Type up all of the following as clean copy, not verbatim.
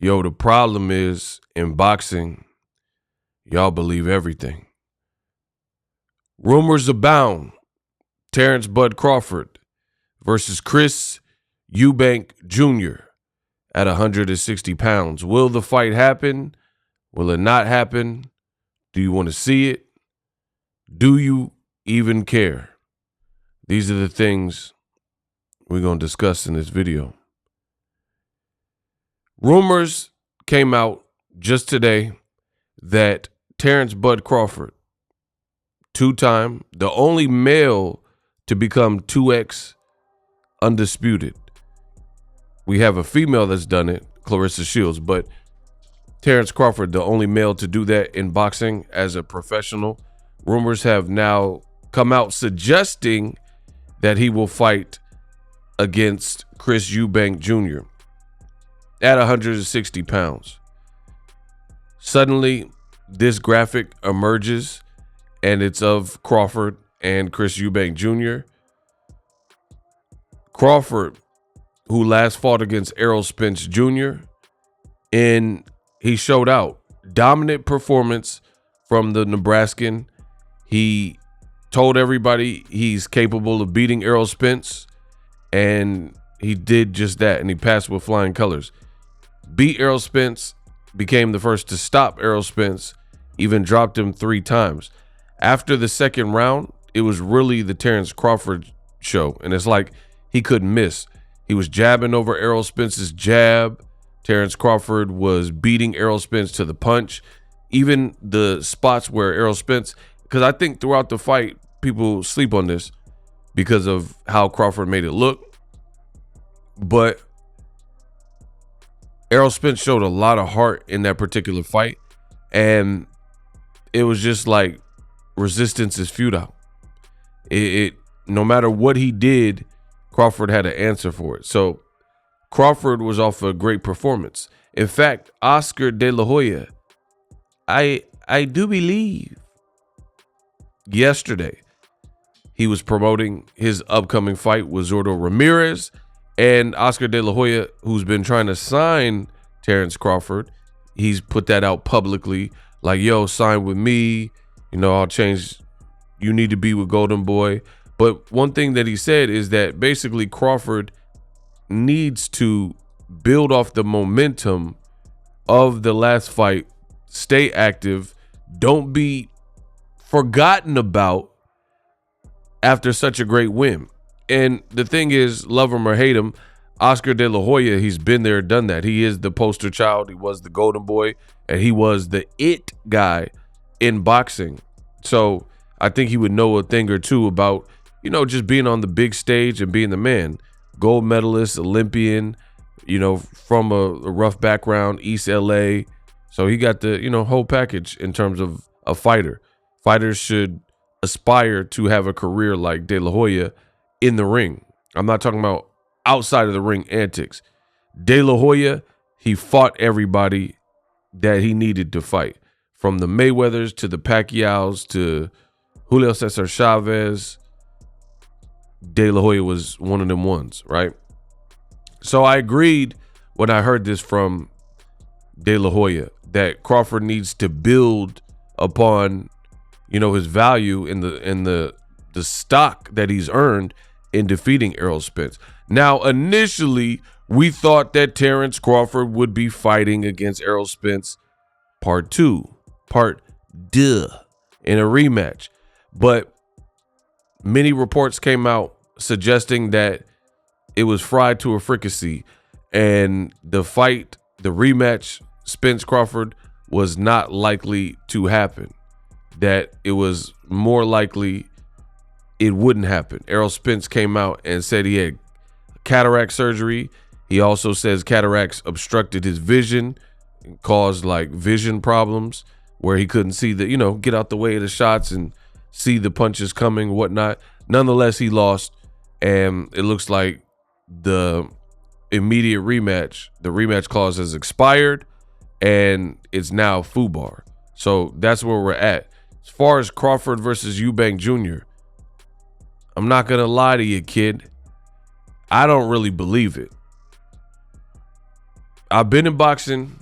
Yo, the problem is in boxing, y'all believe everything. Rumors abound. Terence Bud Crawford versus Chris Eubank Jr. at 160 pounds. Will the fight happen? Will it not happen? Do you want to see it? Do you even care? These are the things we're going to discuss in this video. Rumors came out just today that Terence Bud Crawford, two-time, the only male to become 2X undisputed. We have a female that's done it, Clarissa Shields, but Terence Crawford, the only male to do that in boxing as a professional. Rumors have now come out suggesting that he will fight against Chris Eubank Jr. at 160 pounds. Suddenly, this graphic emerges, and it's of Crawford and Chris Eubank Jr. Crawford, who last fought against Errol Spence Jr., and he showed out. Dominant performance from the Nebraskan. He told everybody he's capable of beating Errol Spence, and he did just that, and he passed with flying colors. Beat Errol Spence, became the first to stop Errol Spence, even dropped him 3 times. After the second round, it was really the Terence Crawford show, and it's like he couldn't miss. He was jabbing over Errol Spence's jab. Terence Crawford was beating Errol Spence to the punch. Even the spots where Errol Spence, because I think throughout the fight, people sleep on this because of how Crawford made it look. But Errol Spence showed a lot of heart in that particular fight, and it was just like resistance is futile. It no matter what he did, Crawford had an answer for it. So Crawford was off a great performance. In fact, Oscar De La Hoya, I do believe yesterday he was promoting his upcoming fight with Zordo Ramirez, and Oscar De La Hoya, who's been trying to sign Terence Crawford, he's put that out publicly, like, yo, sign with me, I'll change, you need to be with Golden Boy. But one thing that he said is that basically Crawford needs to build off the momentum of the last fight, stay active, don't be forgotten about after such a great win. And the thing is, love him or hate him, Oscar De La Hoya, he's been there, done that. He is the poster child. He was the Golden Boy, and he was the it guy in boxing. So I think he would know a thing or two about, just being on the big stage and being the man. Gold medalist, Olympian, from a rough background, East LA. So he got the, whole package in terms of a fighter. Fighters should aspire to have a career like De La Hoya in the ring. I'm not talking about outside of the ring antics. De La Hoya, he fought everybody that he needed to fight, from the Mayweathers to the Pacquiaos to Julio Cesar Chavez. De La Hoya was one of them ones, right? So I agreed when I heard this from De La Hoya that Crawford needs to build upon, his value in the stock that he's earned in defeating Errol Spence. Now, initially, we thought that Terence Crawford would be fighting against Errol Spence part 2, in a rematch. But many reports came out suggesting that it was fried to a fricassee, and the fight, the rematch, Spence Crawford, was not likely to happen. That it was more likely it wouldn't happen. Errol Spence came out and said he had cataract surgery. He also says cataracts obstructed his vision and caused vision problems where he couldn't see get out the way of the shots and see the punches coming, whatnot. Nonetheless, he lost, and it looks like the immediate rematch, the rematch clause has expired, and it's now FUBAR. So that's where we're at. As far as Crawford versus Eubank Jr., I'm not going to lie to you, kid. I don't really believe it. I've been in boxing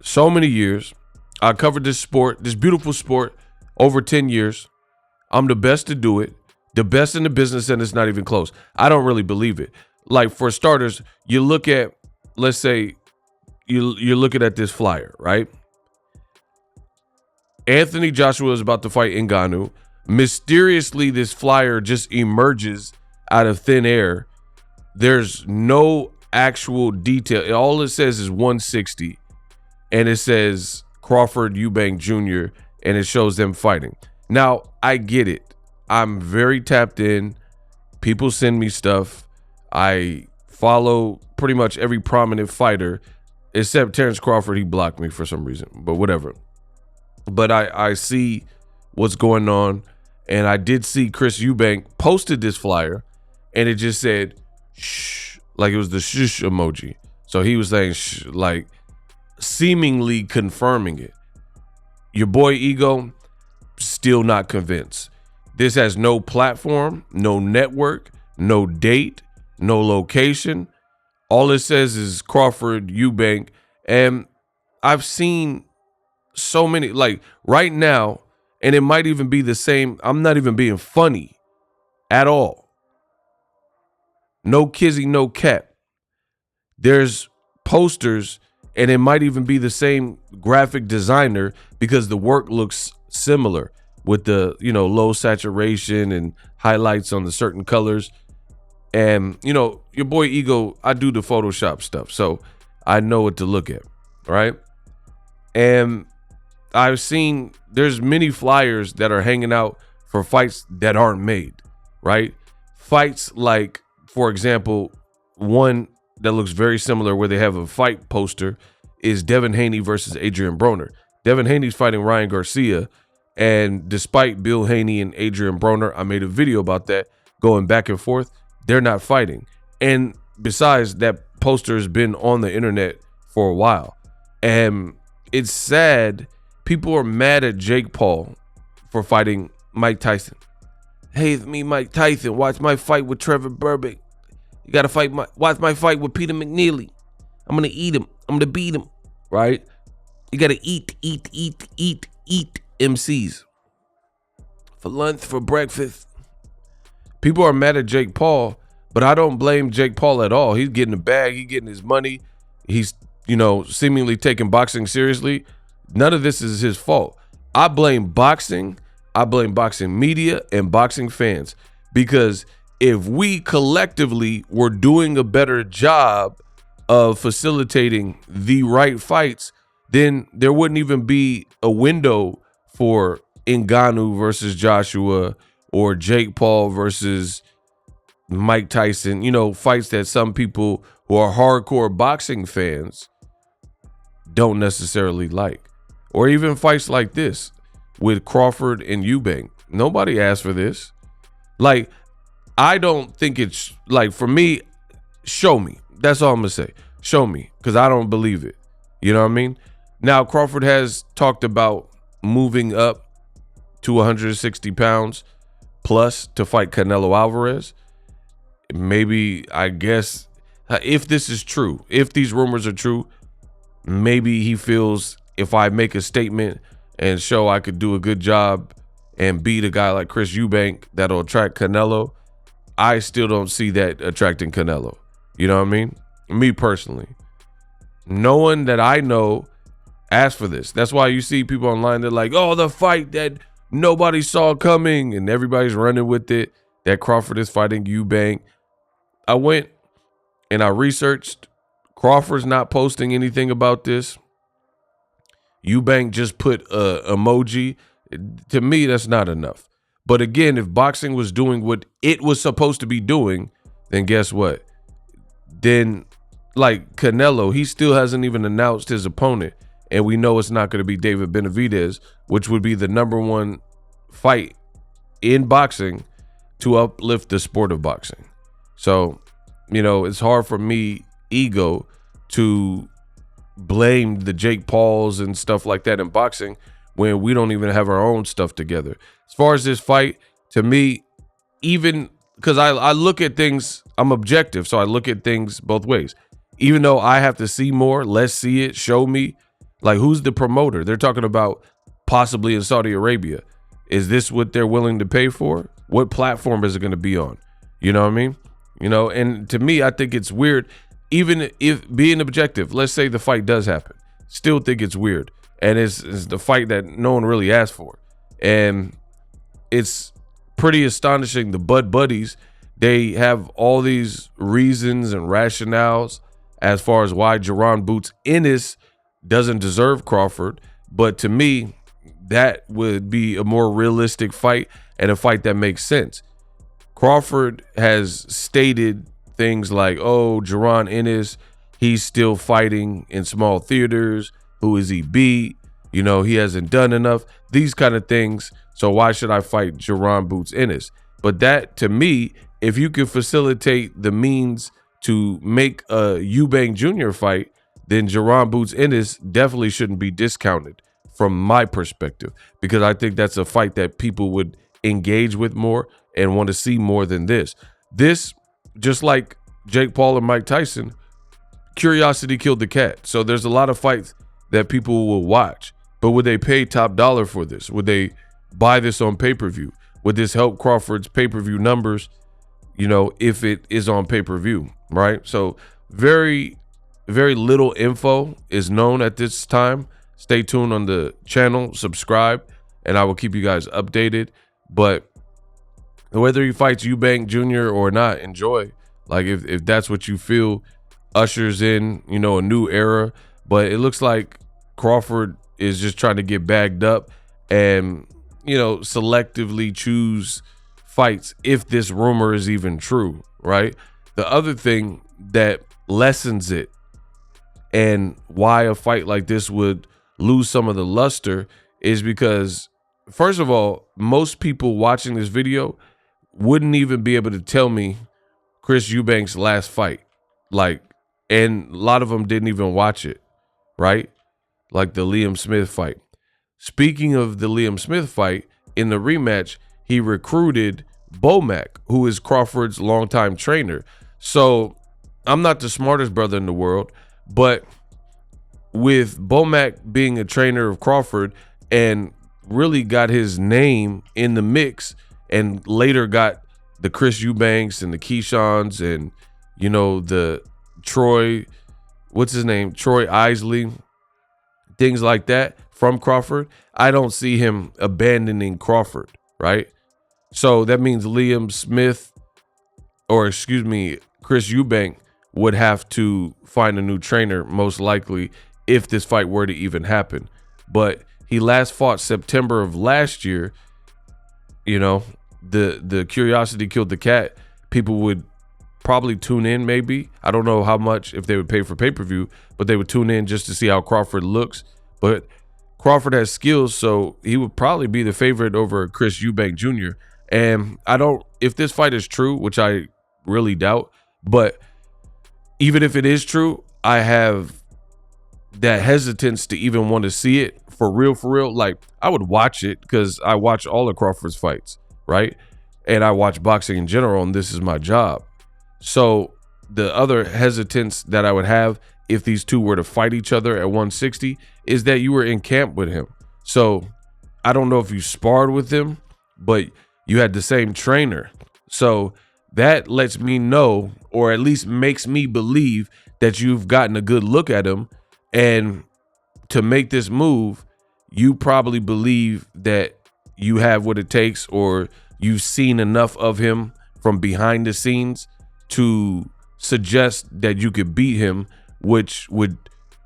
so many years. I covered this sport, this beautiful sport, over 10 years. I'm the best to do it, the best in the business, and it's not even close. I don't really believe it. Like, for starters, you look at, let's say, you're looking at this flyer, right? Anthony Joshua is about to fight Ngannou. Mysteriously, this flyer just emerges out of thin air. There's no actual detail. All it says is 160, and it says Crawford Eubank Jr., and it shows them fighting. Now, I get it. I'm very tapped in. People send me stuff. I follow pretty much every prominent fighter, except Terence Crawford. He blocked me for some reason, but whatever. But I see what's going on, and I did see Chris Eubank posted this flyer, and it just said, shh, like it was the shush emoji. So he was saying, shh, like seemingly confirming it. Your boy Ego, still not convinced. This has no platform, no network, no date, no location. All it says is Crawford, Eubank, and I've seen so many, like right now, and it might even be the same. I'm not even being funny at all. No kizzy, no cap. There's posters, and it might even be the same graphic designer because the work looks similar with the, low saturation and highlights on the certain colors. And, your boy Ego, I do the Photoshop stuff, so I know what to look at, right? And I've seen there's many flyers that are hanging out for fights that aren't made, right? Fights like, for example, one that looks very similar where they have a fight poster is Devin Haney versus Adrian Broner. Devin Haney's fighting Ryan Garcia, and despite Bill Haney and Adrian Broner, I made a video about that, going back and forth, they're not fighting. And besides, that poster has been on the internet for a while. And it's sad. People are mad at Jake Paul for fighting Mike Tyson. Hey, it's me, Mike Tyson. Watch my fight with Trevor Burbank. You got to watch my fight with Peter McNeely. I'm going to eat him. I'm going to beat him, right? You got to eat MCs. For lunch, for breakfast. People are mad at Jake Paul, but I don't blame Jake Paul at all. He's getting the bag. He's getting his money. He's, seemingly taking boxing seriously. None of this is his fault. I blame boxing. I blame boxing media and boxing fans, because if we collectively were doing a better job of facilitating the right fights, then there wouldn't even be a window for Ngannou versus Joshua or Jake Paul versus Mike Tyson, fights that some people who are hardcore boxing fans don't necessarily like. Or even fights like this with Crawford and Eubank. Nobody asked for this. Like, I don't think it's, like, for me, show me. That's all I'm going to say. Show me, because I don't believe it. You know what I mean? Now, Crawford has talked about moving up to 160 pounds plus to fight Canelo Alvarez. Maybe, I guess, if this is true, if these rumors are true, maybe he feels if I make a statement and show I could do a good job and beat a guy like Chris Eubank, that'll attract Canelo. I still don't see that attracting Canelo. You know what I mean? Me personally. No one that I know asked for this. That's why you see people online, they're like, oh, the fight that nobody saw coming, and everybody's running with it, that Crawford is fighting Eubank. I went and I researched. Crawford's not posting anything about this. Eubank just put a emoji. To me, that's not enough. But again, if boxing was doing what it was supposed to be doing, then guess what? Then, like Canelo, he still hasn't even announced his opponent. And we know it's not going to be David Benavidez, which would be the #1 fight in boxing to uplift the sport of boxing. So, it's hard for me, Ego, to blame the Jake Pauls and stuff like that in boxing when we don't even have our own stuff together. As far as this fight, to me, even because I look at things, I'm objective, so I look at things both ways. even though I have to see more, let's see it, show me. Like, who's the promoter? They're talking about possibly in Saudi Arabia. Is this what they're willing to pay for? What platform is it going to be on? You know what I mean? You know, and to me, I think it's weird. Even if being objective, let's say the fight does happen, still think it's weird. And it's the fight that no one really asked for. And it's pretty astonishing. The Bud Buddies, they have all these reasons and rationales as far as why Jaron Boots Ennis doesn't deserve Crawford. But to me, that would be a more realistic fight and a fight that makes sense. Crawford has stated things like, oh, Jaron Ennis, he's still fighting in small theaters. Who is he beat? You know, he hasn't done enough. These kind of things. So why should I fight Jaron Boots Ennis? But that, to me, if you could facilitate the means to make a Eubank Jr. fight, then Jaron Boots Ennis definitely shouldn't be discounted from my perspective, because I think that's a fight that people would engage with more and want to see more than this. This, just like Jake Paul and Mike Tyson, curiosity killed the cat. So there's a lot of fights that people will watch, but would they pay top dollar for this? Would they buy this on pay-per-view? Would this help Crawford's pay-per-view numbers, you know, if it is on pay-per-view, right? So very, very little info is known at this time. Stay tuned on the channel, subscribe, and I will keep you guys updated. But whether he fights Eubank Jr. or not, enjoy. Like, if that's what you feel ushers in, you know, a new era. But it looks like Crawford is just trying to get bagged up and, you know, selectively choose fights if this rumor is even true, right? The other thing that lessens it and why a fight like this would lose some of the luster is because, first of all, most people watching this video wouldn't even be able to tell me Chris Eubank's last fight. Like, and a lot of them didn't even watch it, right? Like the Liam Smith fight. Speaking of the Liam Smith fight, in the rematch, he recruited Bomac, who is Crawford's longtime trainer. So I'm not the smartest brother in the world, but with Bomac being a trainer of Crawford and really got his name in the mix, and later got the Chris Eubanks and the Keishans and, you know, the Troy, what's his name? Troy Isley, things like that from Crawford. I don't see him abandoning Crawford, right? So that means Liam Smith, or excuse me, Chris Eubank would have to find a new trainer, most likely, if this fight were to even happen. But he last fought September of last year. You know, the curiosity killed the cat. People would probably tune in, maybe. I don't know how much, if they would pay for pay-per-view, but they would tune in just to see how Crawford looks. But Crawford has skills, so he would probably be the favorite over Chris Eubank Jr. And I don't, if this fight is true, which I really doubt, but even if it is true, I have that hesitance to even want to see it for real. Like, I would watch it because I watch all of Crawford's fights, right? And I watch boxing in general, and this is my job. So the other hesitance that I would have if these two were to fight each other at 160 is that you were in camp with him. So I don't know if you sparred with him, but you had the same trainer. So that lets me know, or at least makes me believe, that you've gotten a good look at him. And to make this move, you probably believe that you have what it takes, or you've seen enough of him from behind the scenes to suggest that you could beat him, which would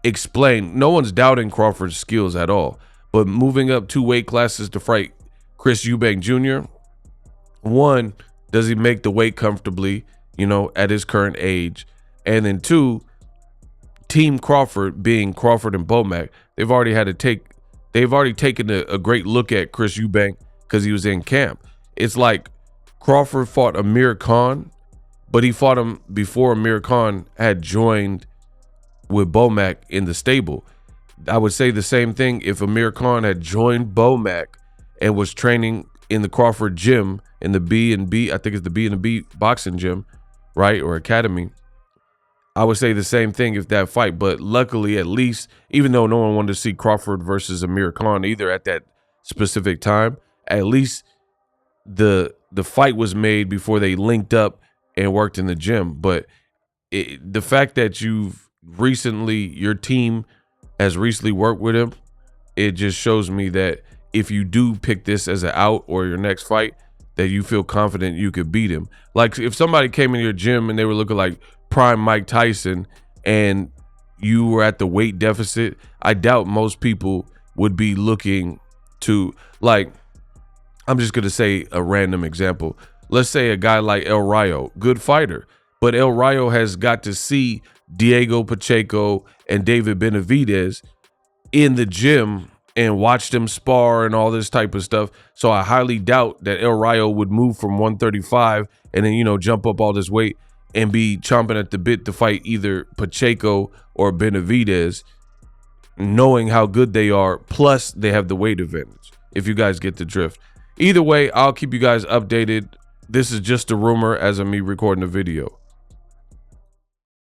explain. No one's doubting Crawford's skills at all, but moving up 2 weight classes to fight Chris Eubank Jr., one, does he make the weight comfortably, you know, at his current age? And then 2, Team Crawford, being Crawford and Bomac, they've already taken a great look at Chris Eubank because he was in camp. It's like Crawford fought Amir Khan, but he fought him before Amir Khan had joined with Bomac in the stable. I would say the same thing if Amir Khan had joined Bomac and was training in the Crawford gym, in the B&B, I think it's the B&B boxing gym, right, or academy. I would say the same thing if that fight. But luckily, at least, even though no one wanted to see Crawford versus Amir Khan either at that specific time, at least the fight was made before they linked up and worked in the gym. But the fact that your team has recently worked with him, it just shows me that if you do pick this as an out or your next fight, that you feel confident you could beat him. Like if somebody came in your gym and they were looking like prime Mike Tyson and you were at the weight deficit, I doubt most people would be looking to, like, I'm just going to say a random example. Let's say a guy like El Rayo, good fighter, but El Rayo has got to see Diego Pacheco and David Benavidez in the gym and watch them spar and all this type of stuff. So I highly doubt that El Rayo would move from 135 and then, you know, jump up all this weight and be chomping at the bit to fight either Pacheco or Benavidez, knowing how good they are. Plus they have the weight advantage, if you guys get the drift. Either way, I'll keep you guys updated. This is just a rumor as of me recording the video.